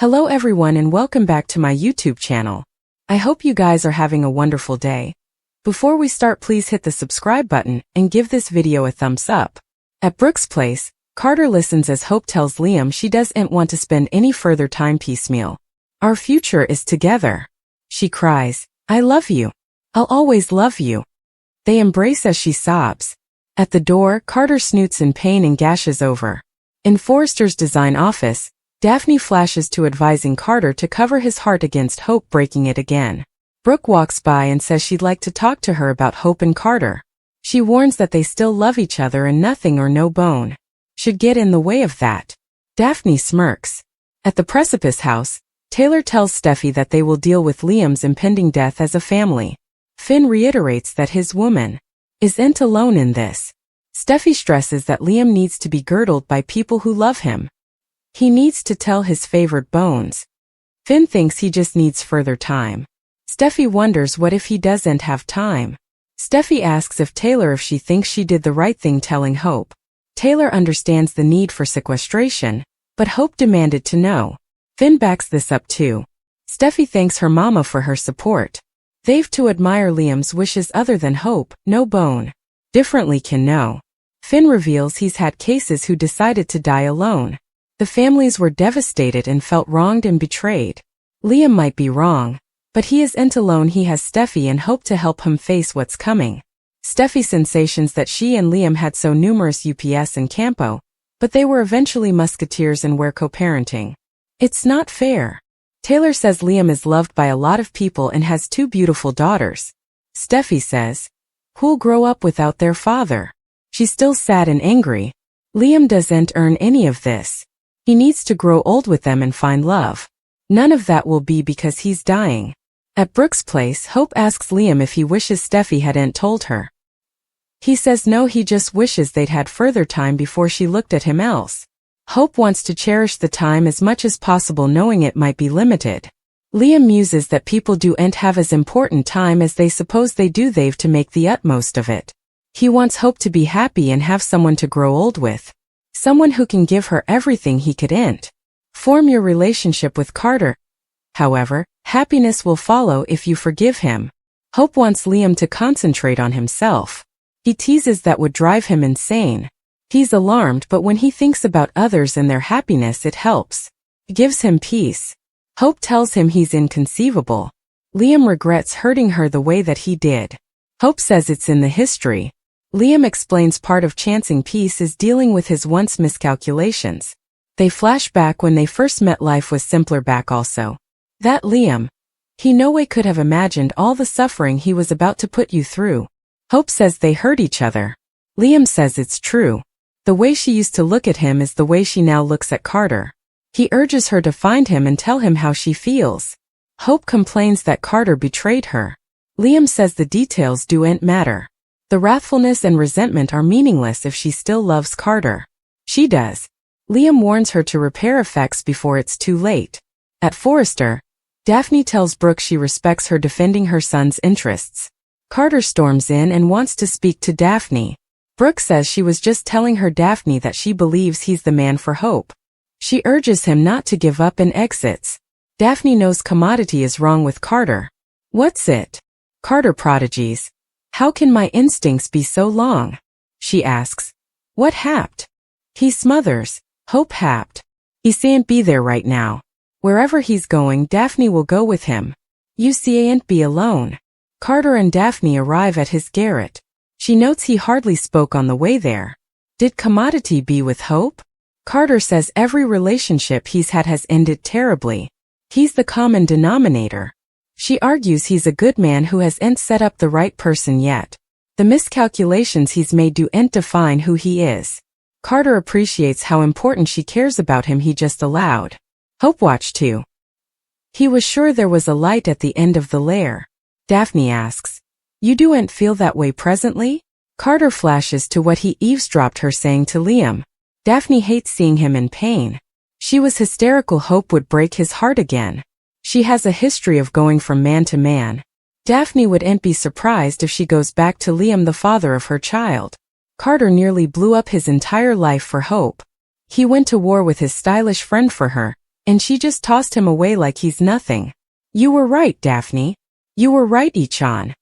Hello everyone and welcome back to my YouTube channel. I hope you guys are having a wonderful day. Before we start, please hit the subscribe button and give this video a thumbs up. At Brooke's place, Carter listens as Hope tells Liam she doesn't want to spend any further time piecemeal. Our future is together. She cries, I love you. I'll always love you. They embrace as she sobs. At the door, Carter snoots in pain and gashes over. In Forrester's design office, Daphne flashes to advising Carter to cover his heart against Hope breaking it again. Brooke walks by and says she'd like to talk to her about Hope and Carter. She warns that they still love each other and nothing or no bone should get in the way of that. Daphne smirks. At the Precipice house, Taylor tells Steffy that they will deal with Liam's impending death as a family. Finn reiterates that his woman isn't alone in this. Steffy stresses that Liam needs to be girdled by people who love him. He needs to tell his favored bones. Finn thinks he just needs further time. Steffy wonders what if he doesn't have time. Steffy asks if she thinks she did the right thing telling Hope. Taylor understands the need for sequestration, but Hope demanded to know. Finn backs this up too. Steffy thanks her mama for her support. They've to admire Liam's wishes other than Hope, no bone differently can know. Finn reveals he's had cases who decided to die alone. The families were devastated and felt wronged and betrayed. Liam might be wrong, but he isn't alone. He has Steffy and Hope to help him face what's coming. Steffy's sensations that she and Liam had so numerous UPS and Campo, but they were eventually musketeers and were co-parenting. It's not fair. Taylor says Liam is loved by a lot of people and has 2 beautiful daughters. Steffy says, who'll grow up without their father? She's still sad and angry. Liam doesn't earn any of this. He needs to grow old with them and find love. None of that will be because he's dying. At Brooke's place, Hope asks Liam if he wishes Steffy hadn't told her. He says no, he just wishes they'd had further time before she looked at him else. Hope wants to cherish the time as much as possible knowing it might be limited. Liam muses that people don't have as important time as they suppose they do. They've to make the utmost of it. He wants Hope to be happy and have someone to grow old with. Someone who can give her everything he couldn't. Form your relationship with Carter. However, happiness will follow if you forgive him. Hope wants Liam to concentrate on himself. He teases that would drive him insane. He's alarmed, but when he thinks about others and their happiness, it helps. It gives him peace. Hope tells him he's inconceivable. Liam regrets hurting her the way that he did. Hope says it's in the history. Liam explains part of chancing peace is dealing with his once miscalculations. They flash back when they first met. Life was simpler back also. That Liam. He no way could have imagined all the suffering he was about to put you through. Hope says they hurt each other. Liam says it's true. The way she used to look at him is the way she now looks at Carter. He urges her to find him and tell him how she feels. Hope complains that Carter betrayed her. Liam says the details don't matter. The wrathfulness and resentment are meaningless if she still loves Carter. She does. Liam warns her to repair effects before it's too late. At Forrester, Daphne tells Brooke she respects her defending her son's interests. Carter storms in and wants to speak to Daphne. Brooke says she was just telling her Daphne that she believes he's the man for Hope. She urges him not to give up and exits. Daphne knows commodity is wrong with Carter. What's it? Carter prodigies. How can my instincts be so long? She asks. What happed? He smothers. Hope happed. He can't be there right now. Wherever he's going, Daphne will go with him. You can't be alone. Carter and Daphne arrive at his garret. She notes he hardly spoke on the way there. Did commodity be with Hope? Carter says every relationship he's had has ended terribly. He's the common denominator. She argues he's a good man who hasn't set up the right person yet. The miscalculations he's made don't define who he is. Carter appreciates how important she cares about him. He just allowed Hope watch too. He was sure there was a light at the end of the lair. Daphne asks, you don't feel that way presently? Carter flashes to what he eavesdropped her saying to Liam. Daphne hates seeing him in pain. She was hysterical. Hope would break his heart again. She has a history of going from man to man. Daphne wouldn't be surprised if she goes back to Liam, the father of her child. Carter nearly blew up his entire life for Hope. He went to war with his stylish friend for her, and she just tossed him away like he's nothing. You were right, Daphne. You were right, Echan.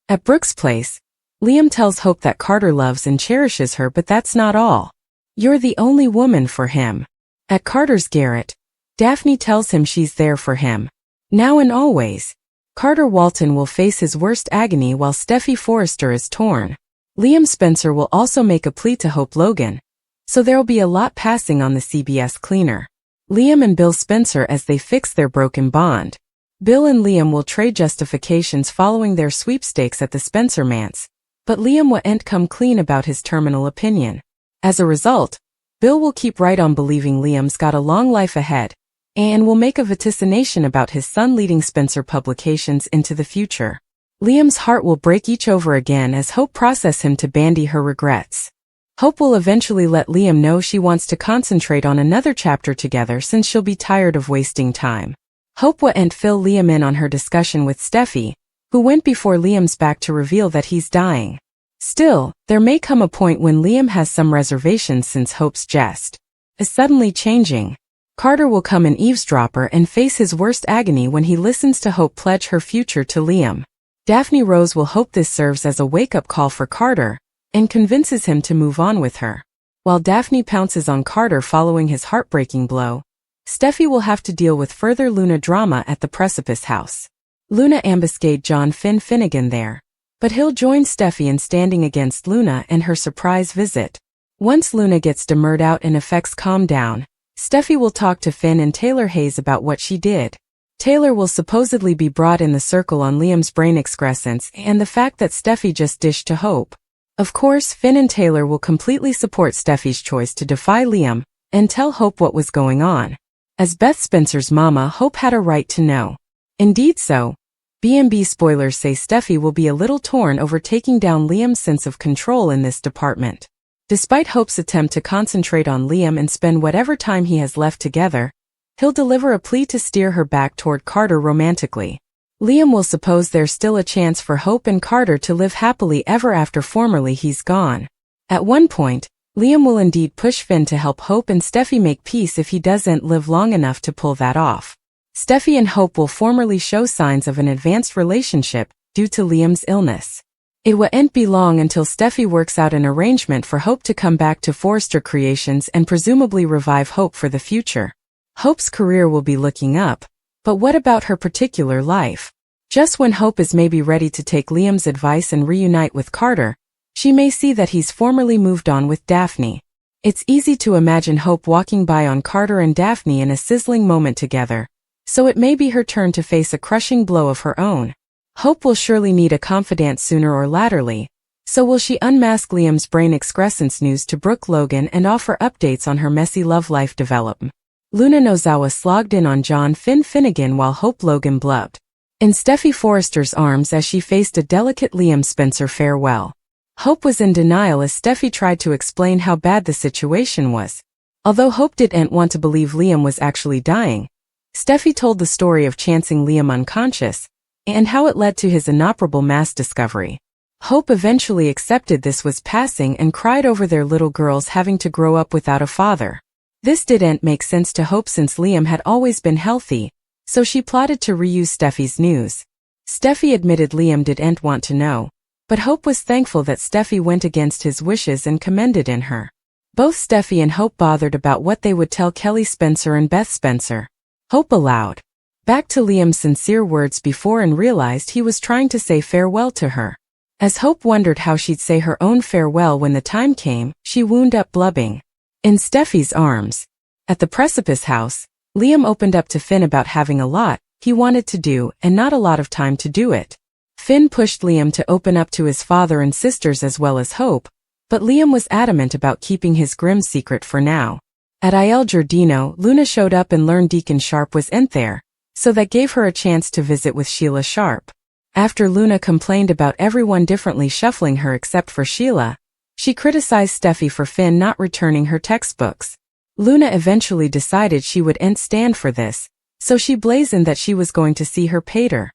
At Brooks' place, Liam tells Hope that Carter loves and cherishes her, but that's not all. You're the only woman for him. At Carter's garret, Daphne tells him she's there for him. Now and always. Carter Walton will face his worst agony while Steffy Forrester is torn. Liam Spencer will also make a plea to Hope Logan, so there'll be a lot passing on the CBS cleaner. Liam and Bill Spencer as they fix their broken bond. Bill and Liam will trade justifications following their sweepstakes at the Spencer manse, but Liam won't come clean about his terminal opinion. As a result, Bill will keep right on believing Liam's got a long life ahead, and will make a vaticination about his son leading Spencer Publications into the future. Liam's heart will break each over again as Hope processes him to bandy her regrets. Hope will eventually let Liam know she wants to concentrate on another chapter together since she'll be tired of wasting time. Hope won't fill Liam in on her discussion with Steffy, who went before Liam's back to reveal that he's dying. Still, there may come a point when Liam has some reservations since Hope's jest is suddenly changing. Carter will come an eavesdropper and face his worst agony when he listens to Hope pledge her future to Liam. Daphne Rose will hope this serves as a wake-up call for Carter, and convinces him to move on with her. While Daphne pounces on Carter following his heartbreaking blow, Steffy will have to deal with further Luna drama at the Precipice House. Luna ambuscade John Finnegan there, but he'll join Steffy in standing against Luna and her surprise visit. Once Luna gets demurred out and effects calm down, Steffy will talk to Finn and Taylor Hayes about what she did. Taylor will supposedly be brought in the circle on Liam's brain excrescence and the fact that Steffy just dished to Hope. Of course, Finn and Taylor will completely support Steffy's choice to defy Liam and tell Hope what was going on. As Beth Spencer's mama, Hope had a right to know. Indeed so. B&B spoilers say Steffy will be a little torn over taking down Liam's sense of control in this department. Despite Hope's attempt to concentrate on Liam and spend whatever time he has left together, he'll deliver a plea to steer her back toward Carter romantically. Liam will suppose there's still a chance for Hope and Carter to live happily ever after formerly he's gone. At one point, Liam will indeed push Finn to help Hope and Steffy make peace if he doesn't live long enough to pull that off. Steffy and Hope will formally show signs of an advanced relationship due to Liam's illness. It won't be long until Steffy works out an arrangement for Hope to come back to Forrester Creations and presumably revive Hope for the future. Hope's career will be looking up, but what about her particular life? Just when Hope is maybe ready to take Liam's advice and reunite with Carter, she may see that he's formerly moved on with Daphne. It's easy to imagine Hope walking by on Carter and Daphne in a sizzling moment together, so it may be her turn to face a crushing blow of her own. Hope will surely need a confidant sooner or laterly, so will she unmask Liam's brain excrescence news to Brooke Logan and offer updates on her messy love life development. Luna Nozawa slogged in on John Finnegan while Hope Logan blubbed in Steffy Forrester's arms as she faced a delicate Liam Spencer farewell. Hope was in denial as Steffy tried to explain how bad the situation was. Although Hope didn't want to believe Liam was actually dying, Steffy told the story of chancing Liam unconscious, and how it led to his inoperable mass discovery. Hope eventually accepted this was passing and cried over their little girls having to grow up without a father. This didn't make sense to Hope since Liam had always been healthy, so she plotted to reuse Steffy's news. Steffy admitted Liam didn't want to know, but Hope was thankful that Steffy went against his wishes and commended in her. Both Steffy and Hope bothered about what they would tell Kelly Spencer and Beth Spencer. Hope allowed back to Liam's sincere words before and realized he was trying to say farewell to her. As Hope wondered how she'd say her own farewell when the time came, she wound up blubbing in Steffy's arms. At the Precipice House, Liam opened up to Finn about having a lot he wanted to do and not a lot of time to do it. Finn pushed Liam to open up to his father and sisters as well as Hope, but Liam was adamant about keeping his grim secret for now. At Il Giardino, Luna showed up and learned Deacon Sharp wasn't there, so that gave her a chance to visit with Sheila Sharp. After Luna complained about everyone differently shuffling her except for Sheila, she criticized Steffy for Finn not returning her textbooks. Luna eventually decided she wouldn't stand for this, so she blazoned that she was going to see her pater.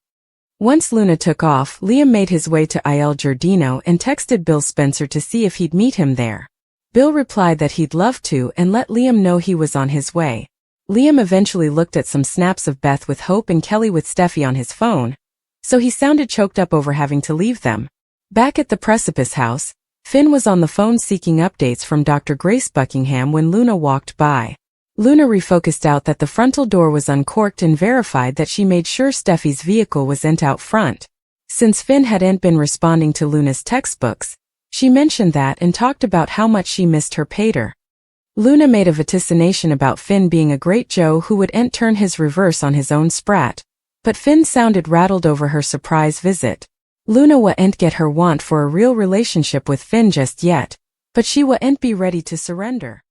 Once Luna took off, Liam made his way to Il Giardino and texted Bill Spencer to see if he'd meet him there. Bill replied that he'd love to and let Liam know he was on his way. Liam eventually looked at some snaps of Beth with Hope and Kelly with Steffy on his phone, so he sounded choked up over having to leave them. Back at the Precipice house, Finn was on the phone seeking updates from Dr. Grace Buckingham when Luna walked by. Luna refocused out that the frontal door was uncorked and verified that she made sure Steffy's vehicle was out front. Since Finn hadn't been responding to Luna's textbooks, she mentioned that and talked about how much she missed her pater. Luna made a vaticination about Finn being a great Joe who would turn his reverse on his own sprat, but Finn sounded rattled over her surprise visit. Luna wa'n't get her want for a real relationship with Finn just yet, but she wa'n't be ready to surrender.